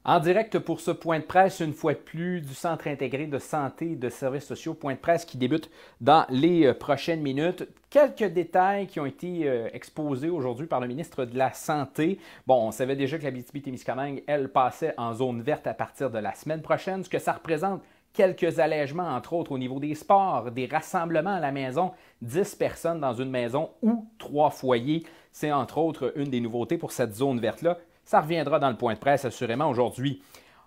En direct pour ce point de presse, une fois de plus, du Centre intégré de santé et de services sociaux, point de presse qui débute dans les prochaines minutes. Quelques détails qui ont été exposés aujourd'hui par le ministre de la Santé. Bon, on savait déjà que l'Abitibi-Témiscamingue, elle, passait en zone verte à partir de la semaine prochaine, ce que ça représente quelques allègements, entre autres au niveau des sports, des rassemblements à la maison, 10 personnes dans une maison ou 3 foyers. C'est entre autres une des nouveautés pour cette zone verte-là. Ça reviendra dans le point de presse assurément aujourd'hui.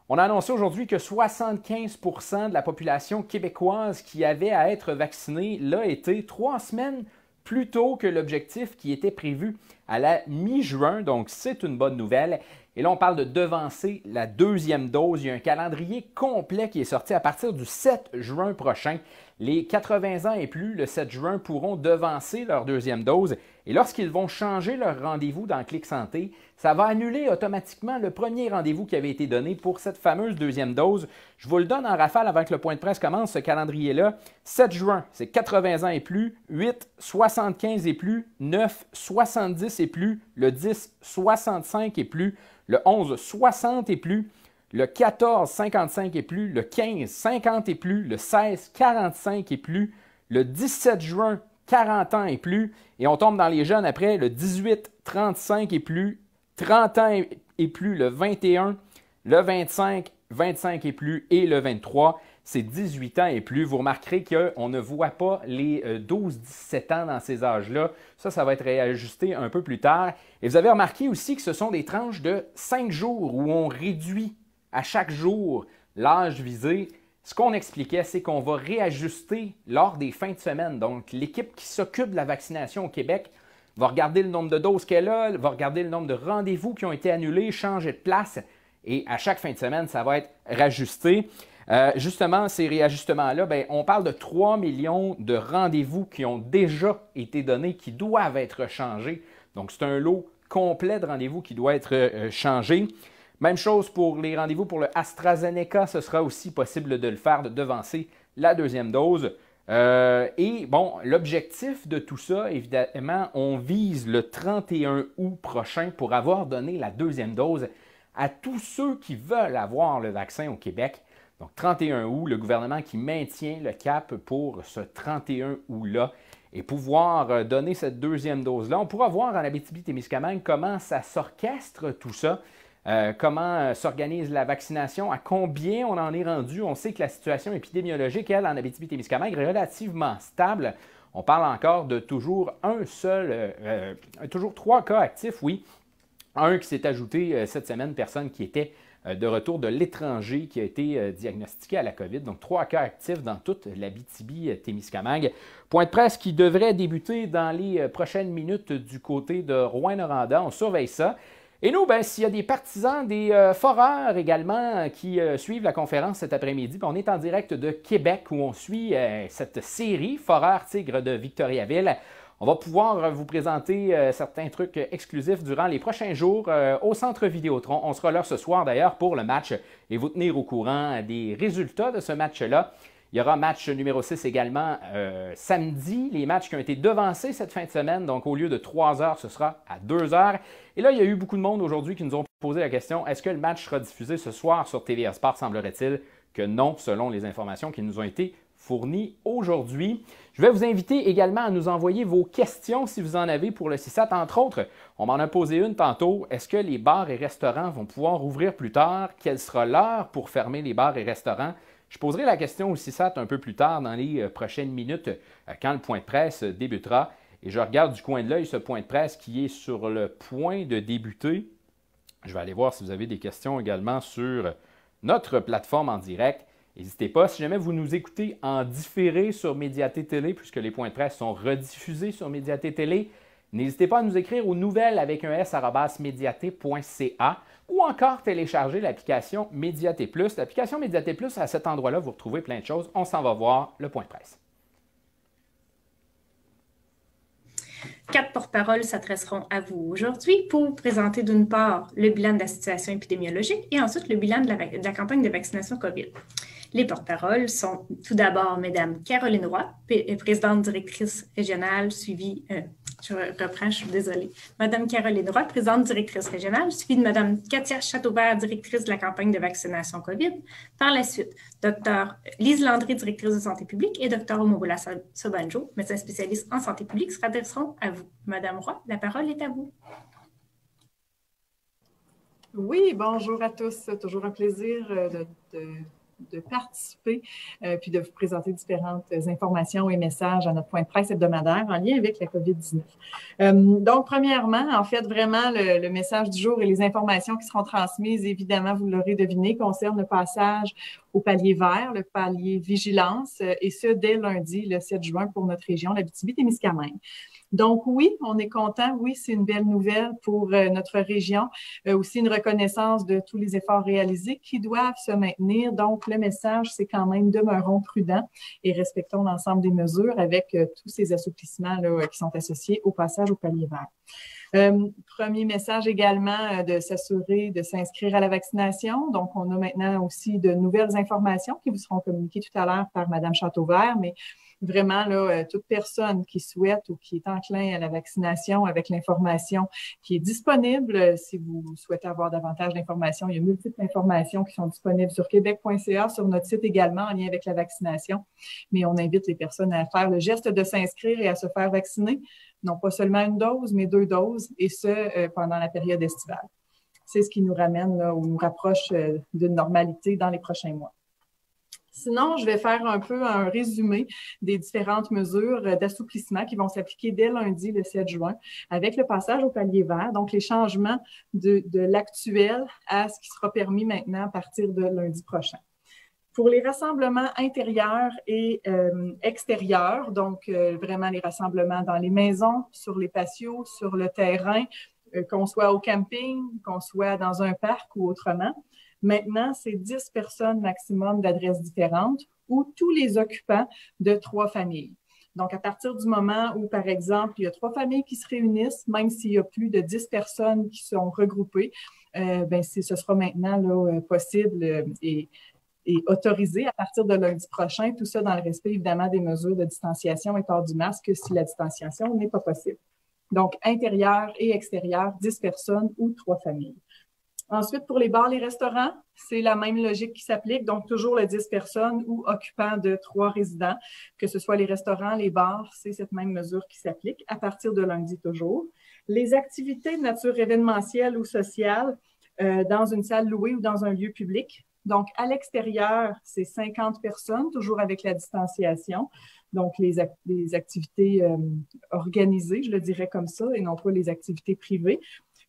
On a annoncé aujourd'hui que 75 % de la population québécoise qui avait à être vaccinée l'a été 3 semaines plus tôt que l'objectif qui était prévu à la mi-juin. Donc, c'est une bonne nouvelle. Et là, on parle de devancer la deuxième dose. Il y a un calendrier complet qui est sorti à partir du 7 juin prochain. Les 80 ans et plus, le 7 juin, pourront devancer leur deuxième dose. Et lorsqu'ils vont changer leur rendez-vous dans Clic Santé, ça va annuler automatiquement le premier rendez-vous qui avait été donné pour cette fameuse deuxième dose. Je vous le donne en rafale avant que le point de presse commence, ce calendrier-là. 7 juin, c'est 80 ans et plus. 8, 75 et plus. 9, 70 et plus. Le 10, 65 et plus. Le 11, 60 et plus. Le 14, 55 et plus, le 15, 50 et plus, le 16, 45 et plus, le 17 juin, 40 ans et plus, et on tombe dans les jeunes après, le 18, 35 et plus, 30 ans et plus, le 21, le 25, 25 et plus, et le 23, c'est 18 ans et plus. Vous remarquerez qu'on ne voit pas les 12-17 ans dans ces âges-là. Ça va être réajusté un peu plus tard. Et vous avez remarqué aussi que ce sont des tranches de 5 jours où on réduit à chaque jour l'âge visé. Ce qu'on expliquait, c'est qu'on va réajuster lors des fins de semaine. Donc, l'équipe qui s'occupe de la vaccination au Québec va regarder le nombre de doses qu'elle a, va regarder le nombre de rendez-vous qui ont été annulés, changer de place, et à chaque fin de semaine, ça va être rajusté. Justement, ces réajustements-là, on parle de 3 millions de rendez-vous qui ont déjà été donnés, qui doivent être changés. Donc, c'est un lot complet de rendez-vous qui doit être changé. Même chose pour les rendez-vous pour le AstraZeneca, ce sera aussi possible de le faire, de devancer la deuxième dose. Et bon, l'objectif de tout ça, évidemment, on vise le 31 août prochain pour avoir donné la deuxième dose à tous ceux qui veulent avoir le vaccin au Québec. Donc, 31 août, le gouvernement qui maintient le cap pour ce 31 août-là et pouvoir donner cette deuxième dose-là. On pourra voir en Abitibi-Témiscamingue comment ça s'orchestre tout ça. Comment s'organise la vaccination, à combien on en est rendu. On sait que la situation épidémiologique, elle, en Abitibi-Témiscamingue, est relativement stable. On parle encore de toujours toujours 3 cas actifs, oui. Un qui s'est ajouté cette semaine, personne qui était de retour de l'étranger, qui a été diagnostiqué à la COVID. Donc, 3 cas actifs dans toute l'Abitibi-Témiscamingue. Point de presse qui devrait débuter dans les prochaines minutes du côté de Rouyn-Noranda. On surveille ça. Et nous, s'il y a des partisans, des foreurs également qui suivent la conférence cet après-midi, on est en direct de Québec où on suit cette série Foreurs Tigres de Victoriaville. On va pouvoir vous présenter certains trucs exclusifs durant les prochains jours au Centre Vidéotron. On sera là ce soir d'ailleurs pour le match et vous tenir au courant des résultats de ce match-là. Il y aura match numéro 6 également samedi, les matchs qui ont été devancés cette fin de semaine. Donc, au lieu de 3 heures, ce sera à 2 heures. Et là, il y a eu beaucoup de monde aujourd'hui qui nous ont posé la question, est-ce que le match sera diffusé ce soir sur TVA Sport? Semblerait-il que non, selon les informations qui nous ont été fournies aujourd'hui. Je vais vous inviter également à nous envoyer vos questions si vous en avez pour le CISAT. Entre autres, on m'en a posé une tantôt. Est-ce que les bars et restaurants vont pouvoir ouvrir plus tard? Quelle sera l'heure pour fermer les bars et restaurants? Je poserai la question au CISAT un peu plus tard dans les prochaines minutes quand le point de presse débutera. Et je regarde du coin de l'œil ce point de presse qui est sur le point de débuter. Je vais aller voir si vous avez des questions également sur notre plateforme en direct. N'hésitez pas, si jamais vous nous écoutez en différé sur Médiaté Télé, puisque les points de presse sont rediffusés sur Médiaté Télé, n'hésitez pas à nous écrire aux nouvelles avec un s@mediaté.ca ou encore télécharger l'application Médiaté Plus. L'application Médiaté Plus, à cet endroit-là, vous retrouvez plein de choses. On s'en va voir le point de presse. 4 porte-paroles s'adresseront à vous aujourd'hui pour présenter d'une part le bilan de la situation épidémiologique et ensuite le bilan de la campagne de vaccination COVID. Les porte-paroles sont tout d'abord Mme Caroline Roy, présidente directrice régionale, suivie, je reprends, je suis désolée, Mme Caroline Roy, présidente directrice régionale, suivie de Mme Katia Chateauvert, directrice de la campagne de vaccination COVID. Par la suite, Dr Lise Landry, directrice de santé publique, et Dr Omobola Sobanjo, médecin spécialiste en santé publique, se adresseront à vous. Madame Roy, la parole est à vous. Oui, bonjour à tous. Toujours un plaisir de participer puis de vous présenter différentes informations et messages à notre point de presse hebdomadaire en lien avec la COVID-19. Donc, premièrement, en fait, vraiment, le message du jour et les informations qui seront transmises, évidemment, vous l'aurez deviné, concernent le passage au palier vert, le palier vigilance, et ce, dès lundi, le 7 juin, pour notre région, l'Abitibi-Témiscamingue. Donc oui, on est content. Oui, c'est une belle nouvelle pour notre région. Aussi une reconnaissance de tous les efforts réalisés qui doivent se maintenir. Donc le message, c'est quand même demeurons prudents et respectons l'ensemble des mesures avec tous ces assouplissements là, qui sont associés au passage au palier vert. Premier message également de s'assurer de s'inscrire à la vaccination. Donc, on a maintenant aussi de nouvelles informations qui vous seront communiquées tout à l'heure par Mme Chateauvert, mais vraiment, là, toute personne qui souhaite ou qui est enclin à la vaccination avec l'information qui est disponible, si vous souhaitez avoir davantage d'informations, il y a multiples informations qui sont disponibles sur québec.ca, sur notre site également en lien avec la vaccination. Mais on invite les personnes à faire le geste de s'inscrire et à se faire vacciner, non pas seulement une dose, mais 2 doses, et ce, pendant la période estivale. C'est ce qui nous ramène là, ou nous rapproche d'une normalité dans les prochains mois. Sinon, je vais faire un peu un résumé des différentes mesures d'assouplissement qui vont s'appliquer dès lundi, le 7 juin, avec le passage au palier vert, donc les changements de l'actuel à ce qui sera permis maintenant à partir de lundi prochain. Pour les rassemblements intérieurs et extérieurs, donc vraiment les rassemblements dans les maisons, sur les patios, sur le terrain, qu'on soit au camping, qu'on soit dans un parc ou autrement, maintenant, c'est 10 personnes maximum d'adresses différentes ou tous les occupants de 3 familles. Donc, à partir du moment où, par exemple, il y a 3 familles qui se réunissent, même s'il y a plus de 10 personnes qui sont regroupées, ce sera maintenant là, possible et autorisé à partir de lundi prochain, tout ça dans le respect évidemment des mesures de distanciation et port du masque si la distanciation n'est pas possible. Donc, intérieur et extérieur, 10 personnes ou 3 familles. Ensuite, pour les bars, les restaurants, c'est la même logique qui s'applique. Donc, toujours le 10 personnes ou occupants de 3 résidents, que ce soit les restaurants, les bars, c'est cette même mesure qui s'applique à partir de lundi toujours. Les activités de nature événementielle ou sociale dans une salle louée ou dans un lieu public. Donc, à l'extérieur, c'est 50 personnes, toujours avec la distanciation. Donc, les activités organisées, je le dirais comme ça, et non pas les activités privées.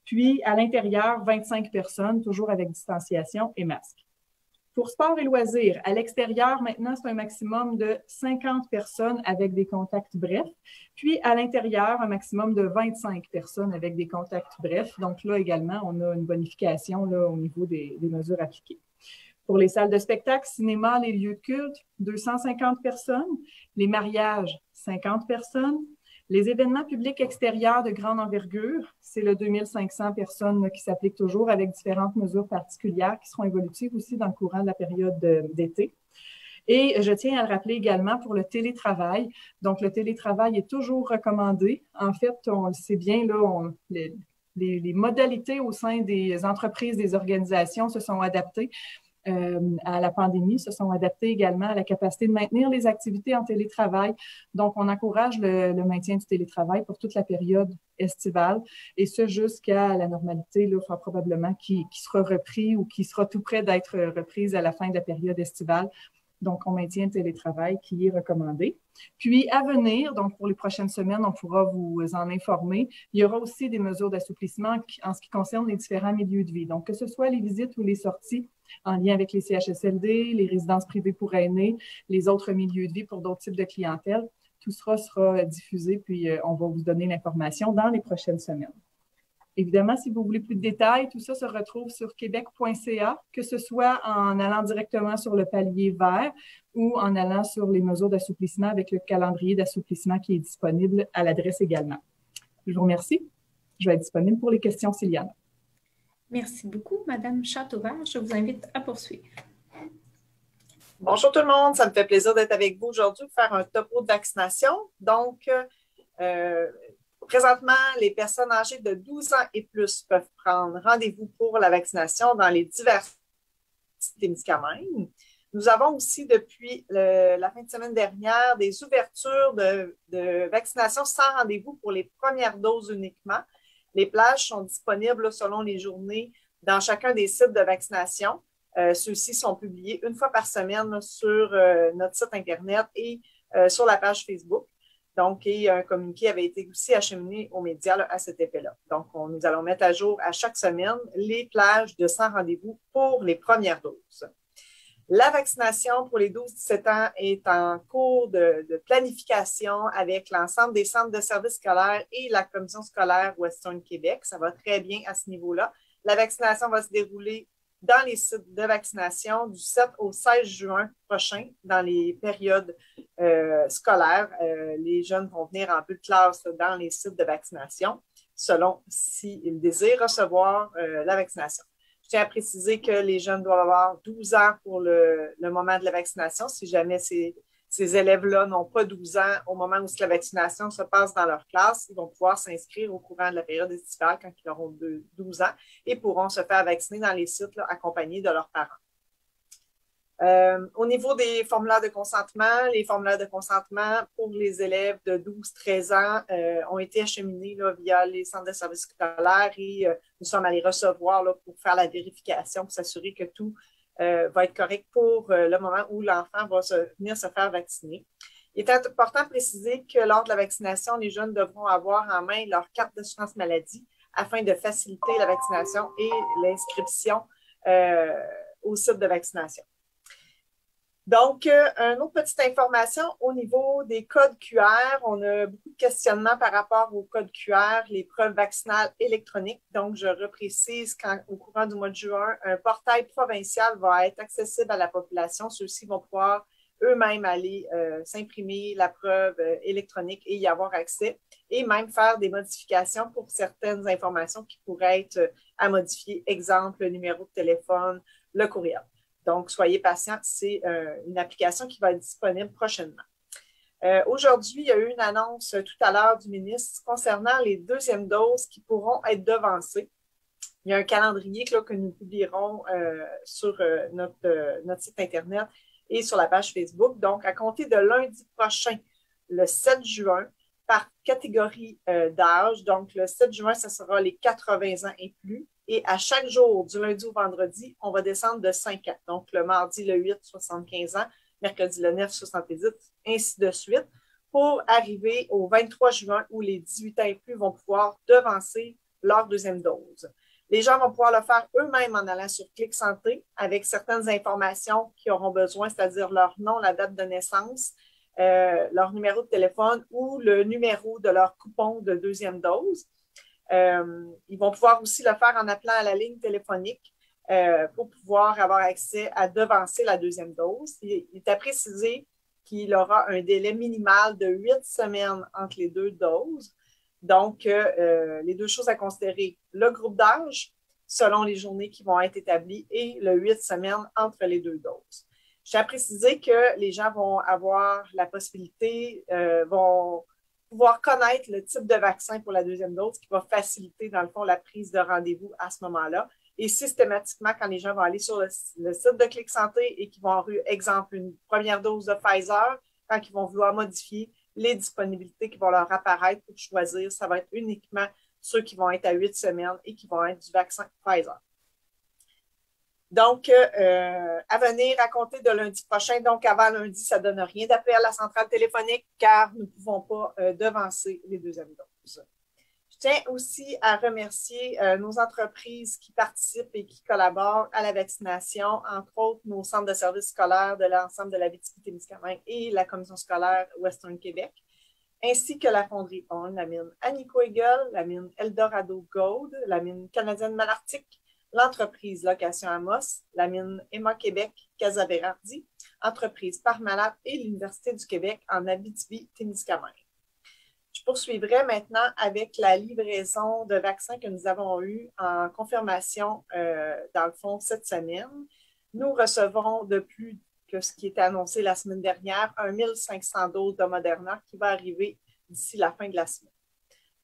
Puis, à l'intérieur, 25 personnes, toujours avec distanciation et masque. Pour sport et loisirs, à l'extérieur, maintenant, c'est un maximum de 50 personnes avec des contacts brefs. Puis, à l'intérieur, un maximum de 25 personnes avec des contacts brefs. Donc là, également, on a une bonification là, au niveau des mesures appliquées. Pour les salles de spectacle, cinéma, les lieux de culte, 250 personnes. Les mariages, 50 personnes. Les événements publics extérieurs de grande envergure, c'est le 2500 personnes là, qui s'appliquent toujours avec différentes mesures particulières qui seront évolutives aussi dans le courant de la période d'été. Et je tiens à le rappeler également pour le télétravail. Donc, le télétravail est toujours recommandé. En fait, on le sait bien, là, les modalités au sein des entreprises, des organisations se sont adaptées à la pandémie, se sont adaptés également à la capacité de maintenir les activités en télétravail. Donc, on encourage le maintien du télétravail pour toute la période estivale et ce jusqu'à la normalité, là, fort probablement qui sera repris ou qui sera tout près d'être reprise à la fin de la période estivale. Donc, on maintient le télétravail qui est recommandé. Puis, à venir, donc pour les prochaines semaines, on pourra vous en informer. Il y aura aussi des mesures d'assouplissement en ce qui concerne les différents milieux de vie. Donc, que ce soit les visites ou les sorties en lien avec les CHSLD, les résidences privées pour aînés, les autres milieux de vie pour d'autres types de clientèle, tout sera diffusé, puis on va vous donner l'information dans les prochaines semaines. Évidemment, si vous voulez plus de détails, tout ça se retrouve sur québec.ca, que ce soit en allant directement sur le palier vert ou en allant sur les mesures d'assouplissement avec le calendrier d'assouplissement qui est disponible à l'adresse également. Je vous remercie. Je vais être disponible pour les questions s'il y en a. Merci beaucoup, Madame Châteauvert. Je vous invite à poursuivre. Bonjour tout le monde, ça me fait plaisir d'être avec vous aujourd'hui pour faire un topo de vaccination. Donc, présentement, les personnes âgées de 12 ans et plus peuvent prendre rendez-vous pour la vaccination dans les divers Témiscamingue. Nous avons aussi, depuis la fin de semaine dernière, des ouvertures de vaccination sans rendez-vous pour les premières doses uniquement. Les plages sont disponibles selon les journées dans chacun des sites de vaccination. Ceux-ci sont publiés une fois par semaine sur notre site Internet et sur la page Facebook. Donc, un communiqué avait été aussi acheminé aux médias là, à cet effet-là. Donc, nous allons mettre à jour à chaque semaine les plages de 100 rendez-vous pour les premières doses. La vaccination pour les 12-17 ans est en cours de planification avec l'ensemble des centres de services scolaires et la commission scolaire Western Québec. Ça va très bien à ce niveau-là. La vaccination va se dérouler dans les sites de vaccination du 7 au 16 juin prochain, dans les périodes scolaires. Les jeunes vont venir en bulle de classe dans les sites de vaccination, selon s'ils désirent recevoir la vaccination. Je tiens à préciser que les jeunes doivent avoir 12 ans pour le moment de la vaccination. Si jamais ces élèves-là n'ont pas 12 ans au moment où la vaccination se passe dans leur classe, ils vont pouvoir s'inscrire au courant de la période estivale quand ils auront 12 ans et pourront se faire vacciner dans les sites là, accompagnés de leurs parents. Au niveau des formulaires de consentement, les formulaires de consentement pour les élèves de 12-13 ans ont été acheminés là, via les centres de services scolaires et nous sommes allés recevoir là, pour faire la vérification, pour s'assurer que tout va être correct pour le moment où l'enfant va venir se faire vacciner. Il est important de préciser que lors de la vaccination, les jeunes devront avoir en main leur carte d'assurance maladie afin de faciliter la vaccination et l'inscription au site de vaccination. Donc, une autre petite information au niveau des codes QR. On a beaucoup de questionnements par rapport aux codes QR, les preuves vaccinales électroniques. Donc, je reprécise qu'au courant du mois de juin, un portail provincial va être accessible à la population. Ceux-ci vont pouvoir eux-mêmes aller s'imprimer la preuve électronique et y avoir accès et même faire des modifications pour certaines informations qui pourraient être à modifier. Exemple, le numéro de téléphone, le courriel. Donc, soyez patients, c'est une application qui va être disponible prochainement. Aujourd'hui, il y a eu une annonce tout à l'heure du ministre concernant les deuxièmes doses qui pourront être devancées. Il y a un calendrier là, que nous publierons sur notre site Internet et sur la page Facebook. Donc, à compter de lundi prochain, le 7 juin, par catégorie d'âge. Donc, le 7 juin, ce sera les 80 ans et plus. Et à chaque jour, du lundi au vendredi, on va descendre de 5 ans. Donc, le mardi, le 8, 75 ans, mercredi, le 9, 70, ainsi de suite, pour arriver au 23 juin où les 18 ans et plus vont pouvoir devancer leur deuxième dose. Les gens vont pouvoir le faire eux-mêmes en allant sur Clic Santé avec certaines informations qu'ils auront besoin, c'est-à-dire leur nom, la date de naissance, leur numéro de téléphone ou le numéro de leur coupon de deuxième dose. Ils vont pouvoir aussi le faire en appelant à la ligne téléphonique pour pouvoir avoir accès à devancer la deuxième dose. Il est à préciser qu'il aura un délai minimal de 8 semaines entre les deux doses. Donc, les deux choses à considérer, le groupe d'âge selon les journées qui vont être établies et le 8 semaines entre les deux doses. Je tiens à préciser que les gens vont avoir la possibilité, vont pouvoir connaître le type de vaccin pour la deuxième dose qui va faciliter, dans le fond, la prise de rendez-vous à ce moment-là. Et systématiquement, quand les gens vont aller sur le site de Clic Santé et qu'ils vont avoir, exemple, une première dose de Pfizer, quand ils vont vouloir modifier les disponibilités qui vont leur apparaître pour choisir, ça va être uniquement ceux qui vont être à 8 semaines et qui vont être du vaccin Pfizer. Donc, à venir à compter de lundi prochain, donc avant lundi, ça ne donne rien d'appeler à la centrale téléphonique car nous ne pouvons pas devancer les deuxièmes doses. Je tiens aussi à remercier nos entreprises qui participent et qui collaborent à la vaccination, entre autres nos centres de services scolaires de l'ensemble de l'Abitibi-Témiscamingue et la commission scolaire Western Québec, ainsi que la fonderie On, la mine Agnico Eagle, la mine Eldorado Gold, la mine canadienne Malartic, l'entreprise Location Amos, la mine Emma Québec, Casa-Berardi, entreprise Parmalat et l'Université du Québec en Abitibi-Témiscamingue. Je poursuivrai maintenant avec la livraison de vaccins que nous avons eu en confirmation, dans le fond, cette semaine. Nous recevons de plus que ce qui était annoncé la semaine dernière, 1500 doses de Moderna qui va arriver d'ici la fin de la semaine.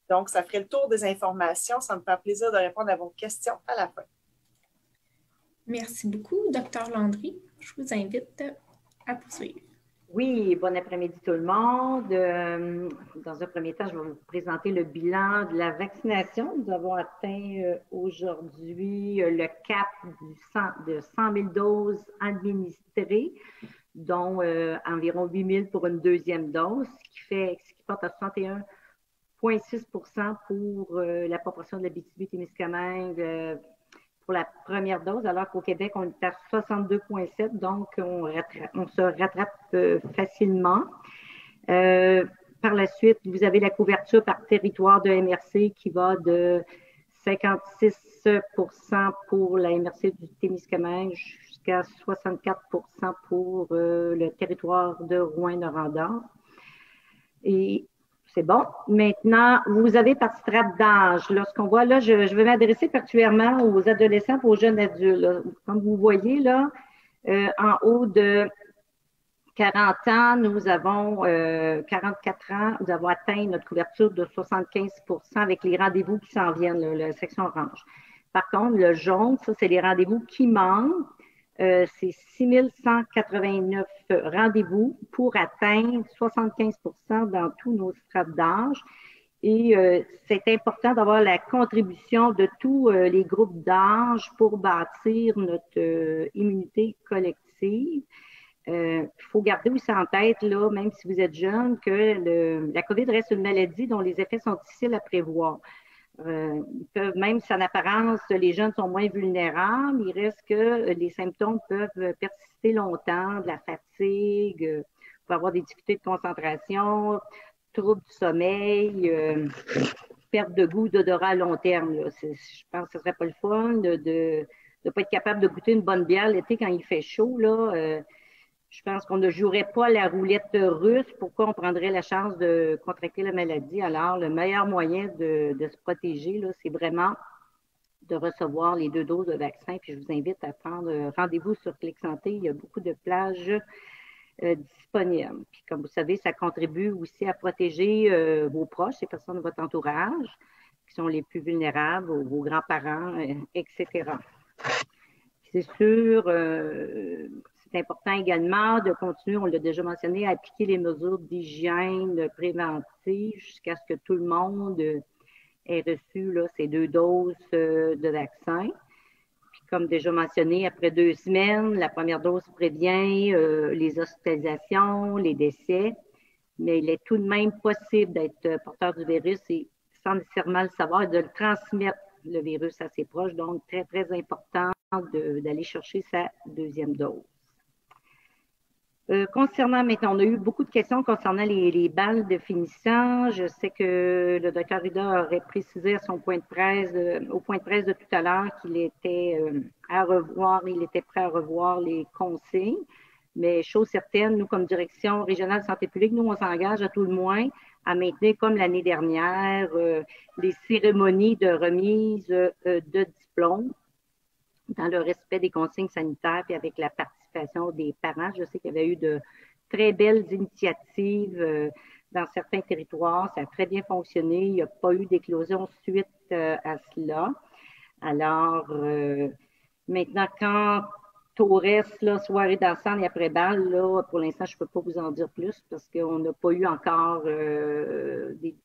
Donc, ça ferait le tour des informations. Ça me fait plaisir de répondre à vos questions à la fin. Merci beaucoup, Dr. Landry. Je vous invite à poursuivre. Oui, bon après-midi tout le monde. Dans un premier temps, je vais vous présenter le bilan de la vaccination. Nous avons atteint aujourd'hui le cap de 100 000 doses administrées, dont environ 8 000 pour une deuxième dose, ce qui porte à 61,6 pour la proportion de l'Abitibi-Témiscamingue pour la première dose, alors qu'au Québec, on est à 62,7, donc on se rattrape facilement. Par la suite, vous avez la couverture par territoire de MRC qui va de 56% pour la MRC du Témiscamingue jusqu'à 64% pour le territoire de Rouyn-Noranda. Et c'est bon. Maintenant, vous avez par strate d'âge. Lorsqu'on voit là, je vais m'adresser particulièrement aux adolescents et aux jeunes adultes. Là. Comme vous voyez là, en haut de 40 ans, nous avons 44 ans, nous avons atteint notre couverture de 75% avec les rendez-vous qui s'en viennent, là, la section orange. Par contre, le jaune, ça, c'est les rendez-vous qui manquent. C'est 6189 rendez-vous pour atteindre 75% dans tous nos strates d'âge. Et c'est important d'avoir la contribution de tous les groupes d'âge pour bâtir notre immunité collective. Il faut garder aussi en tête, là, même si vous êtes jeune, que la COVID reste une maladie dont les effets sont difficiles à prévoir. Même si en apparence, les jeunes sont moins vulnérables, il reste que les symptômes peuvent persister longtemps, de la fatigue, on peut avoir des difficultés de concentration, troubles du sommeil, perte de goût, d'odorat à long terme. Là. Je pense que ce serait pas le fun de ne pas être capable de goûter une bonne bière l'été quand il fait chaud. Là. Je pense qu'on ne jouerait pas la roulette russe. Pourquoi on prendrait la chance de contracter la maladie? Alors, le meilleur moyen de se protéger, là, c'est vraiment de recevoir les 2 doses de vaccin. Puis je vous invite à prendre rendez-vous sur Clic Santé. Il y a beaucoup de plages disponibles. Puis comme vous savez, ça contribue aussi à protéger vos proches, les personnes de votre entourage, qui sont les plus vulnérables, vos grands-parents, etc. C'est sûr... c'est important également de continuer, on l'a déjà mentionné, à appliquer les mesures d'hygiène préventive jusqu'à ce que tout le monde ait reçu là, ces 2 doses de vaccin. Puis comme déjà mentionné, après 2 semaines, la première dose prévient les hospitalisations, les décès, mais il est tout de même possible d'être porteur du virus et sans nécessairement le savoir et de le transmettre le virus à ses proches. Donc, très, très important d'aller chercher sa 2e dose. Concernant maintenant, on a eu beaucoup de questions concernant les balles de finissant. Je sais que le Dr. Rida aurait précisé à son point de presse, au point de presse de tout à l'heure qu'il était à revoir, il était prêt à revoir les consignes. Mais chose certaine, nous, comme direction régionale de santé publique, nous, on s'engage à tout le moins à maintenir, comme l'année dernière, les cérémonies de remise de diplômes dans le respect des consignes sanitaires et avec la participation des parents. Je sais qu'il y avait eu de très belles initiatives dans certains territoires. Ça a très bien fonctionné. Il n'y a pas eu d'éclosion suite à cela. Alors, maintenant, quand au reste, là, soirée dansante et après-balle, là, pour l'instant, je ne peux pas vous en dire plus parce qu'on n'a pas eu encore les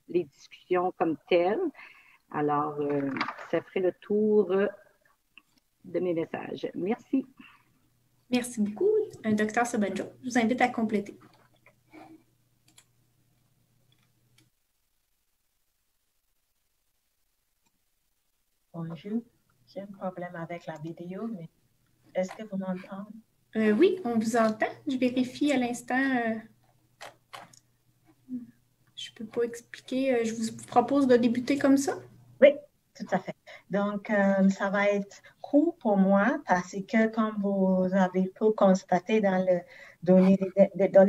discussions comme telles. Alors, ça ferait le tour de mes messages. Merci. Merci beaucoup, Dr. Sabanjo. Je vous invite à compléter. Bonjour. J'ai un problème avec la vidéo, mais est-ce que vous m'entendez? Oui, on vous entend. Je vérifie à l'instant. Je ne peux pas expliquer. Je vous propose de débuter comme ça. Oui, tout à fait. Donc, ça va être court pour moi parce que, comme vous avez pu constater dans les données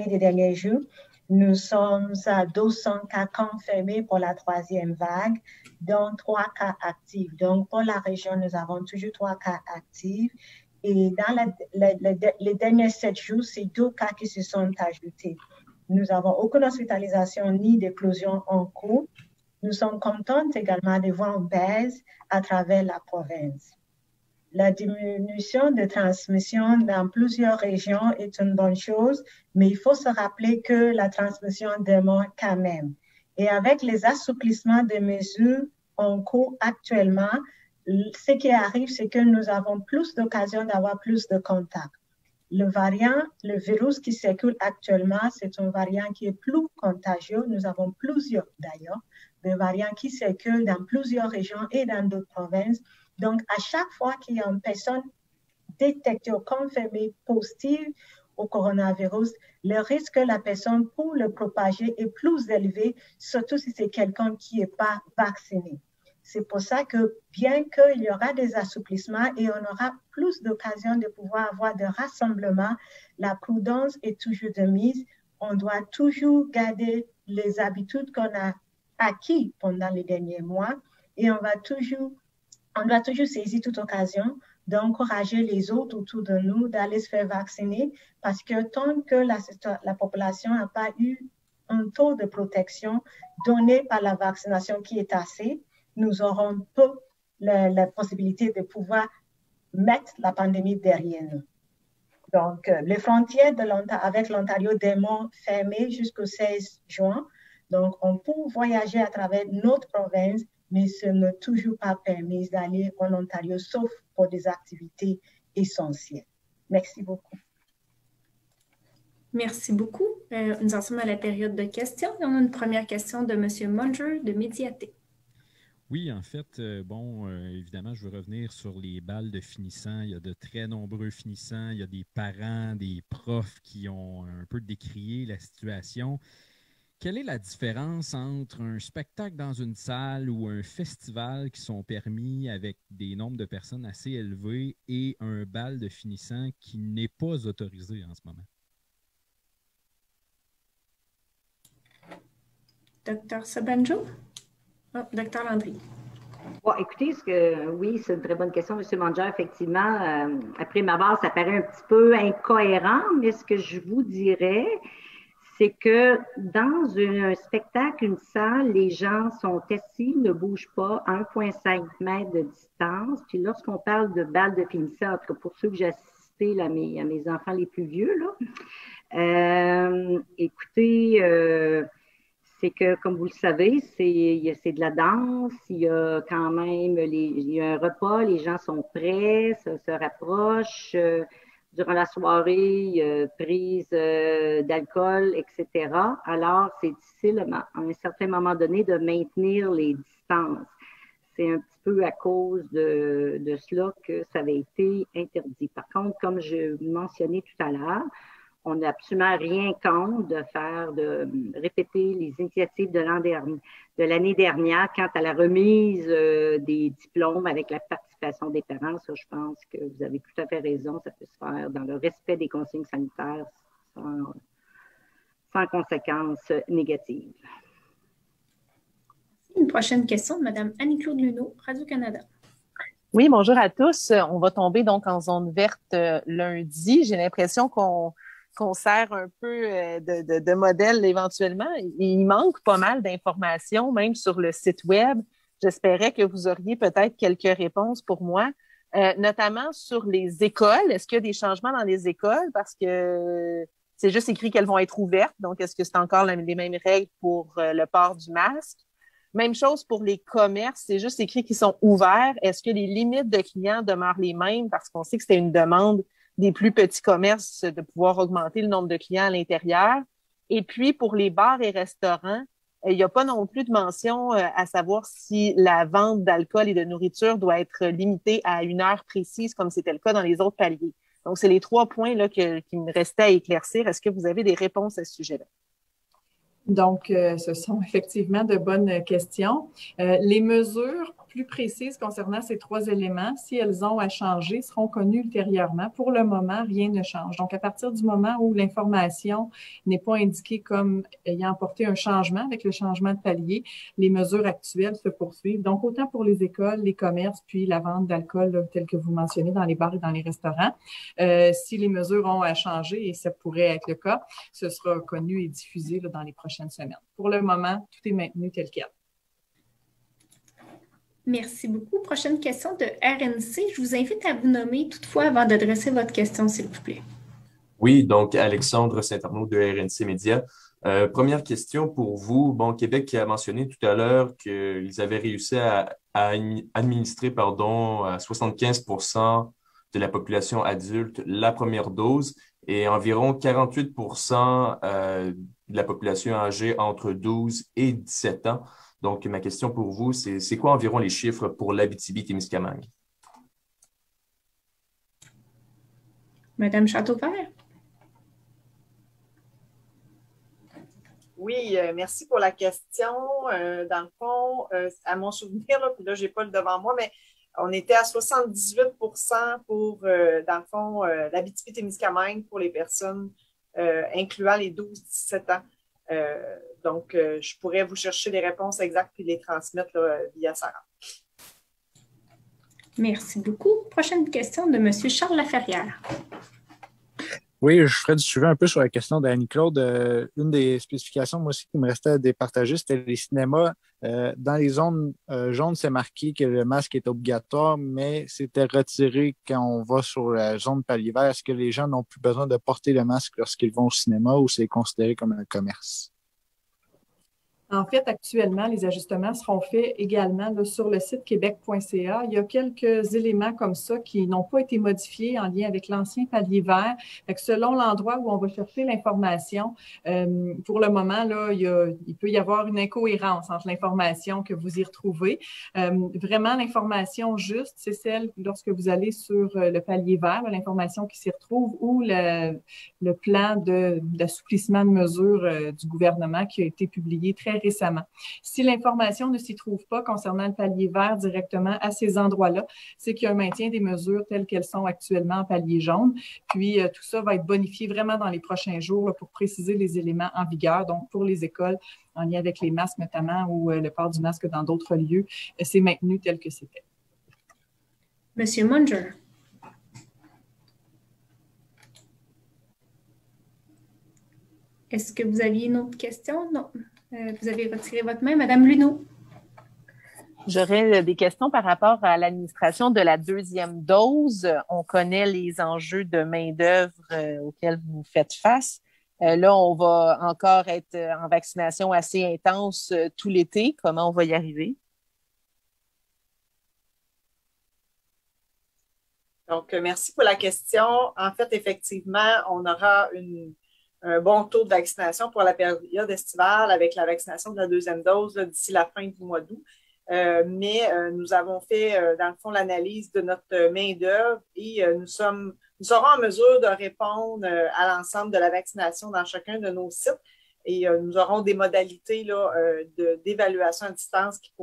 des derniers jours, Nous sommes à 200 cas confirmés pour la troisième vague, dont 3 cas actifs. Donc, pour la région, nous avons toujours 3 cas actifs. Et dans les derniers 7 jours, c'est 2 cas qui se sont ajoutés. Nous n'avons aucune hospitalisation ni d'éclosion en cours. Nous sommes contents également de voir une baisse à travers la province. La diminution de transmission dans plusieurs régions est une bonne chose, mais il faut se rappeler que la transmission demeure quand même. Et avec les assouplissements des mesures en cours actuellement, ce qui arrive, c'est que nous avons plus d'occasions d'avoir plus de contacts. Le variant, le virus qui circule actuellement, c'est un variant qui est plus contagieux. Nous avons plusieurs, d'ailleurs, de variants qui circulent dans plusieurs régions et dans d'autres provinces. Donc, à chaque fois qu'il y a une personne détectée ou confirmée positive au coronavirus, le risque que la personne pour le propager est plus élevé, surtout si c'est quelqu'un qui n'est pas vacciné. C'est pour ça que bien qu'il y aura des assouplissements et on aura plus d'occasions de pouvoir avoir des rassemblements, la prudence est toujours de mise. On doit toujours garder les habitudes qu'on a acquises pendant les derniers mois et on doit toujours saisir toute occasion d'encourager les autres autour de nous d'aller se faire vacciner parce que tant que la population n'a pas eu un taux de protection donné par la vaccination qui est assez, nous aurons peu la possibilité de pouvoir mettre la pandémie derrière nous. Donc, les frontières avec l'Ontario demeurent fermées jusqu'au 16 juin. Donc, on peut voyager à travers notre province, mais ce n'est toujours pas permis d'aller en Ontario, sauf pour des activités essentielles. Merci beaucoup. Merci beaucoup. Nous en sommes à la période de questions. Et on a une première question de M. Munger de Médiaté. Oui, en fait, évidemment, je veux revenir sur les balles de finissants. Il y a de très nombreux finissants. Il y a des parents, des profs qui ont un peu décrié la situation. Quelle est la différence entre un spectacle dans une salle ou un festival qui sont permis avec des nombres de personnes assez élevés et un bal de finissants qui n'est pas autorisé en ce moment? Docteur Sabanjo? Oh, Docteur Landry. Bon, écoutez, oui, c'est une très bonne question, M. Manger. Effectivement, après ma base, ça paraît un petit peu incohérent, mais ce que je vous dirais, c'est que dans un spectacle, une salle, les gens sont assis, ne bougent pas, à 1,5 mètres de distance. Puis lorsqu'on parle de balles de finissant, en tout cas pour ceux que j'ai assistés à mes enfants les plus vieux, là, écoutez, c'est que, comme vous le savez, c'est de la danse, il y a quand même il y a un repas, les gens sont prêts, se rapprochent. Durant la soirée, prise d'alcool, etc. Alors, c'est difficile à un certain moment donné de maintenir les distances. C'est un petit peu à cause de cela que ça avait été interdit. Par contre, comme je mentionnais tout à l'heure, on n'a absolument rien contre de répéter les initiatives de l'année dernière quant à la remise des diplômes avec la participation des parents. Ça, je pense que vous avez tout à fait raison. Ça peut se faire dans le respect des consignes sanitaires sans conséquences négatives. Une prochaine question de Mme Annie-Claude Luneau, Radio-Canada. Oui, bonjour à tous. On va tomber donc en zone verte lundi. J'ai l'impression qu'on sert un peu de modèle éventuellement. Il manque pas mal d'informations, même sur le site web. J'espérais que vous auriez peut-être quelques réponses pour moi, notamment sur les écoles. Est-ce qu'il y a des changements dans les écoles? Parce que c'est juste écrit qu'elles vont être ouvertes. Donc, est-ce que c'est encore les mêmes règles pour le port du masque? Même chose pour les commerces. C'est juste écrit qu'ils sont ouverts. Est-ce que les limites de clients demeurent les mêmes? Parce qu'on sait que c'était une demande des plus petits commerces de pouvoir augmenter le nombre de clients à l'intérieur. Et puis, pour les bars et restaurants, il n'y a pas non plus de mention à savoir si la vente d'alcool et de nourriture doit être limitée à une heure précise, comme c'était le cas dans les autres paliers. Donc, c'est les 3 points là, qui me restaient à éclaircir. Est-ce que vous avez des réponses à ce sujet-là? Donc, ce sont effectivement de bonnes questions. Les mesures plus précises concernant ces 3 éléments, si elles ont à changer, seront connues ultérieurement. Pour le moment, rien ne change. Donc, à partir du moment où l'information n'est pas indiquée comme ayant apporté un changement avec le changement de palier, les mesures actuelles se poursuivent. Donc, autant pour les écoles, les commerces, puis la vente d'alcool, tel que vous mentionnez, dans les bars et dans les restaurants. Si les mesures ont à changer, et ça pourrait être le cas, ce sera connu et diffusé là, dans les prochaines semaines. Pour le moment, tout est maintenu tel quel. Merci beaucoup. Prochaine question de RNC. Je vous invite à vous nommer toutefois avant d'adresser votre question, s'il vous plaît. Oui, donc Alexandre Saint-Arnaud de RNC Média. Première question pour vous. Bon, Québec qui a mentionné tout à l'heure qu'ils avaient réussi à administrer à 75% de la population adulte la première dose et environ 48% de la population âgée entre 12 et 17 ans. Donc, ma question pour vous, c'est quoi environ les chiffres pour l'Abitibi-Témiscamingue? Madame Châteauvert. Oui, merci pour la question. Dans le fond, à mon souvenir, là, puis là, je n'ai pas le devant moi, mais on était à 78% pour, dans le fond, l'Abitibi-Témiscamingue pour les personnes incluant les 12-17 ans. Donc, je pourrais vous chercher les réponses exactes et les transmettre là, via Sarah. Merci beaucoup. Prochaine question de M. Charles Laferrière. Oui, je ferai du suivi un peu sur la question d'Annie-Claude. Une des spécifications, moi aussi, qui me restait à départager, c'était les cinémas. Dans les zones jaunes, c'est marqué que le masque est obligatoire, mais c'était retiré quand on va sur la zone palier vert. Est-ce que les gens n'ont plus besoin de porter le masque lorsqu'ils vont au cinéma ou c'est considéré comme un commerce? En fait, actuellement, les ajustements seront faits également là, sur le site québec.ca. Il y a quelques éléments comme ça qui n'ont pas été modifiés en lien avec l'ancien palier vert. Fait que selon l'endroit où on va chercher l'information, pour le moment, là, il peut y avoir une incohérence entre l'information que vous y retrouvez. Vraiment, l'information juste, c'est celle lorsque vous allez sur le palier vert, l'information qui s'y retrouve, ou le plan d'assouplissement de mesures du gouvernement qui a été publié très récemment. Si l'information ne s'y trouve pas concernant le palier vert directement à ces endroits-là, c'est qu'il y a un maintien des mesures telles qu'elles sont actuellement en palier jaune. Puis, tout ça va être bonifié vraiment dans les prochains jours là, pour préciser les éléments en vigueur. Donc, pour les écoles, en lien avec les masques notamment ou le port du masque dans d'autres lieux, c'est maintenu tel que c'était. Monsieur Munger. Est-ce que vous aviez une autre question? Non. Vous avez retiré votre main. Madame Luneau. J'aurais des questions par rapport à l'administration de la 2e dose. On connaît les enjeux de main-d'œuvre auxquels vous faites face. Là, on va encore être en vaccination assez intense tout l'été. Comment on va y arriver? Donc, merci pour la question. En fait, effectivement, on aura un bon taux de vaccination pour la période estivale avec la vaccination de la 2e dose d'ici la fin du mois d'août. Mais nous avons fait, dans le fond, l'analyse de notre main-d'œuvre et nous serons en mesure de répondre à l'ensemble de la vaccination dans chacun de nos sites. Et nous aurons des modalités là, d'évaluation à distance qui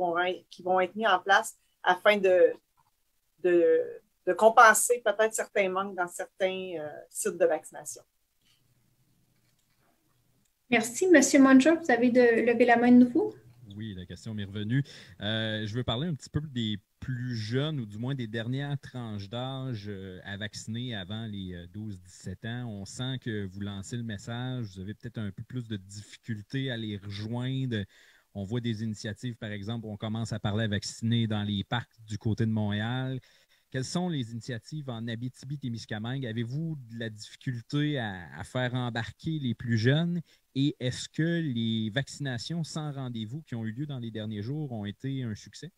vont être mises en place afin de compenser peut-être certains manques dans certains sites de vaccination. Merci. Monsieur Munger, vous avez levé la main de nouveau? Oui, la question m'est revenue. Je veux parler un petit peu des plus jeunes ou du moins des dernières tranches d'âge à vacciner avant les 12-17 ans. On sent que vous lancez le message, vous avez peut-être un peu plus de difficulté à les rejoindre. On voit des initiatives, par exemple, où on commence à parler à vacciner dans les parcs du côté de Montréal. Quelles sont les initiatives en Abitibi-Témiscamingue? Avez-vous de la difficulté à faire embarquer les plus jeunes? Et est-ce que les vaccinations sans rendez-vous qui ont eu lieu dans les derniers jours ont été un succès?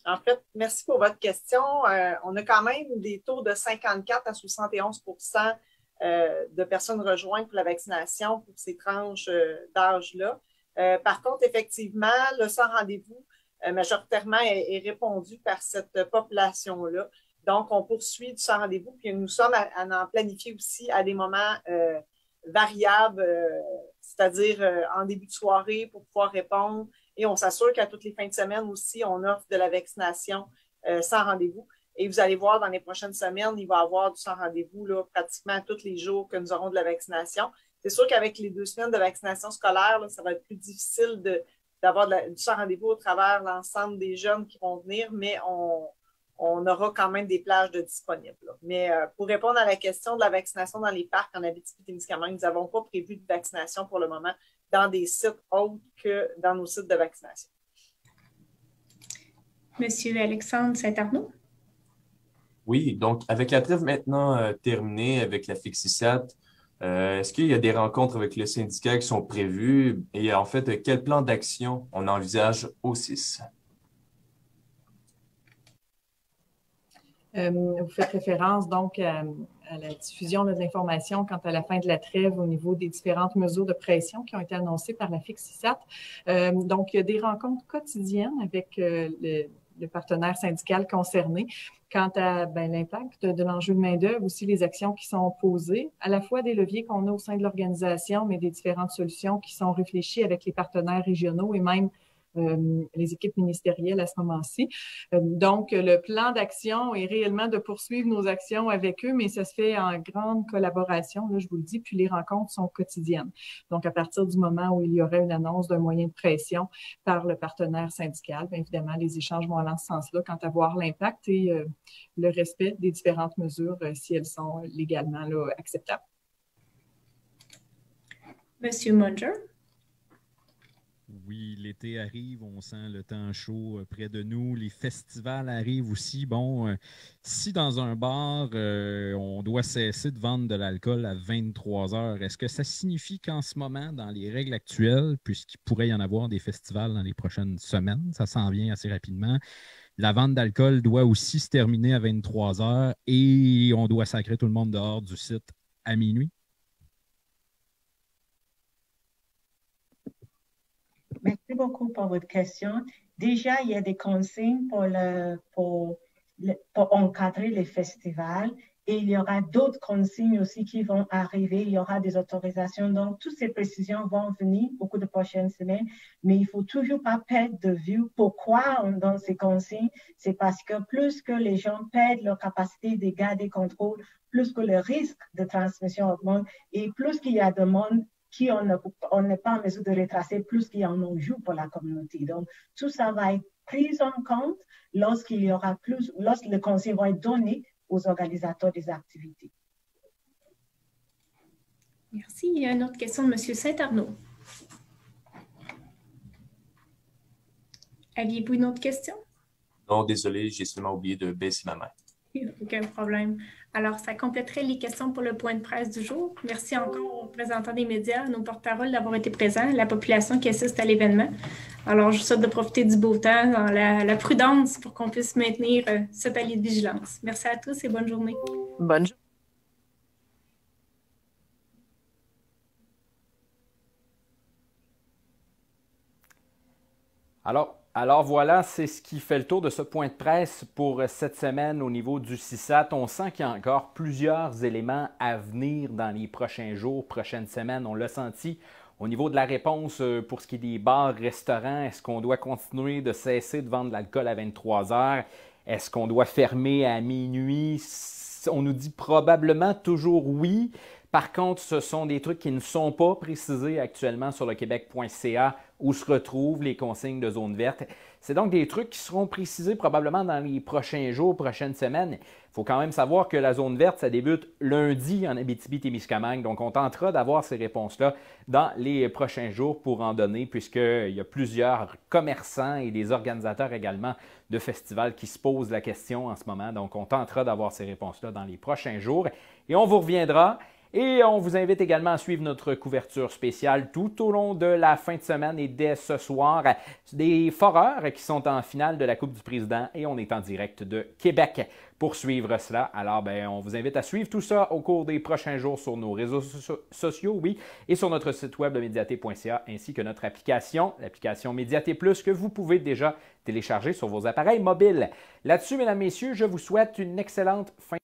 En fait, merci pour votre question. On a quand même des taux de 54 à 71% de personnes rejointes pour la vaccination pour ces tranches d'âge-là. Par contre, effectivement, le sans rendez-vous majoritairement est répondu par cette population-là. Donc, on poursuit du sans rendez-vous, puis nous sommes à en planifier aussi à des moments variables, c'est-à-dire en début de soirée pour pouvoir répondre Et on s'assure qu'à toutes les fins de semaine aussi, on offre de la vaccination sans rendez-vous. Et vous allez voir, dans les prochaines semaines, il va y avoir du sans rendez-vous là, pratiquement tous les jours que nous aurons de la vaccination. C'est sûr qu'avec les 2 semaines de vaccination scolaire, là, ça va être plus difficile d'avoir du sans rendez-vous au travers l'ensemble des jeunes qui vont venir, mais on aura quand même des plages de disponibles. Là. Mais pour répondre à la question de la vaccination dans les parcs en Abitibi-Témiscamingue, nous n'avons pas prévu de vaccination pour le moment dans des sites autres que dans nos sites de vaccination. Monsieur Alexandre Saint-Arnaud. Oui, donc avec la trêve maintenant terminée avec la FICSISAT, est-ce qu'il y a des rencontres avec le syndicat qui sont prévues et en fait, quel plan d'action on envisage au 6? Vous faites référence donc à la diffusion de l'information quant à la fin de la trêve au niveau des différentes mesures de pression qui ont été annoncées par la FICSISAT. Donc, il y a des rencontres quotidiennes avec le partenaire syndical concerné quant à l'impact de l'enjeu de main-d'œuvre, aussi les actions qui sont posées, à la fois des leviers qu'on a au sein de l'organisation, mais des différentes solutions qui sont réfléchies avec les partenaires régionaux et même les équipes ministérielles à ce moment-ci. Donc, le plan d'action est réellement de poursuivre nos actions avec eux, mais ça se fait en grande collaboration, là, je vous le dis, puis les rencontres sont quotidiennes. Donc, à partir du moment où il y aurait une annonce d'un moyen de pression par le partenaire syndical, bien évidemment, les échanges vont aller dans ce sens-là quant à voir l'impact et le respect des différentes mesures si elles sont légalement là, acceptables. Monsieur Munger. Oui, l'été arrive, on sent le temps chaud près de nous. Les festivals arrivent aussi. Bon, si dans un bar, on doit cesser de vendre de l'alcool à 23 heures, est-ce que ça signifie qu'en ce moment, dans les règles actuelles, puisqu'il pourrait y en avoir des festivals dans les prochaines semaines, ça s'en vient assez rapidement, la vente d'alcool doit aussi se terminer à 23 heures et on doit sacrer tout le monde dehors du site à minuit? Merci beaucoup pour votre question. Déjà, il y a des consignes pour encadrer les festivals et il y aura d'autres consignes aussi qui vont arriver. Il y aura des autorisations. Donc, toutes ces précisions vont venir au cours des prochaines semaines, mais il ne faut toujours pas perdre de vue pourquoi on donne ces consignes. C'est parce que plus que les gens perdent leur capacité de garder contrôle, plus que le risque de transmission augmente et plus qu'il y a de monde qui on n'est pas en mesure de retracer, plus qu'il y en joue pour la communauté. Donc, tout ça va être pris en compte lorsque les conseils vont être donnés aux organisateurs des activités. Merci. Il y a une autre question de M. Saint-Arnaud. Aviez-vous une autre question? Non, désolé, j'ai seulement oublié de baisser ma main. Aucun problème. Alors, ça compléterait les questions pour le point de presse du jour. Merci encore aux représentants des médias, à nos porte-paroles d'avoir été présents, à la population qui assiste à l'événement. Alors, je vous souhaite de profiter du beau temps, dans la prudence pour qu'on puisse maintenir ce palier de vigilance. Merci à tous et bonne journée. Bonne journée. Alors voilà, c'est ce qui fait le tour de ce point de presse pour cette semaine au niveau du CISAT. On sent qu'il y a encore plusieurs éléments à venir dans les prochains jours, prochaines semaines. On l'a senti au niveau de la réponse pour ce qui est des bars, restaurants. Est-ce qu'on doit continuer de cesser de vendre de l'alcool à 23 heures? Est-ce qu'on doit fermer à minuit? On nous dit probablement toujours oui. Par contre, ce sont des trucs qui ne sont pas précisés actuellement sur le québec.ca où se retrouvent les consignes de zone verte. C'est donc des trucs qui seront précisés probablement dans les prochains jours, prochaines semaines. Il faut quand même savoir que la zone verte, ça débute lundi en Abitibi-Témiscamingue. Donc, on tentera d'avoir ces réponses-là dans les prochains jours pour en donner, puisqu'il y a plusieurs commerçants et des organisateurs également de festivals qui se posent la question en ce moment. Donc, on tentera d'avoir ces réponses-là dans les prochains jours. Et on vous reviendra. Et on vous invite également à suivre notre couverture spéciale tout au long de la fin de semaine et dès ce soir, des foreurs qui sont en finale de la Coupe du Président et on est en direct de Québec pour suivre cela. Alors, on vous invite à suivre tout ça au cours des prochains jours sur nos réseaux sociaux, oui, et sur notre site web de Mediaté.ca ainsi que notre application, l'application Mediaté Plus que vous pouvez déjà télécharger sur vos appareils mobiles. Là-dessus, mesdames, messieurs, je vous souhaite une excellente fin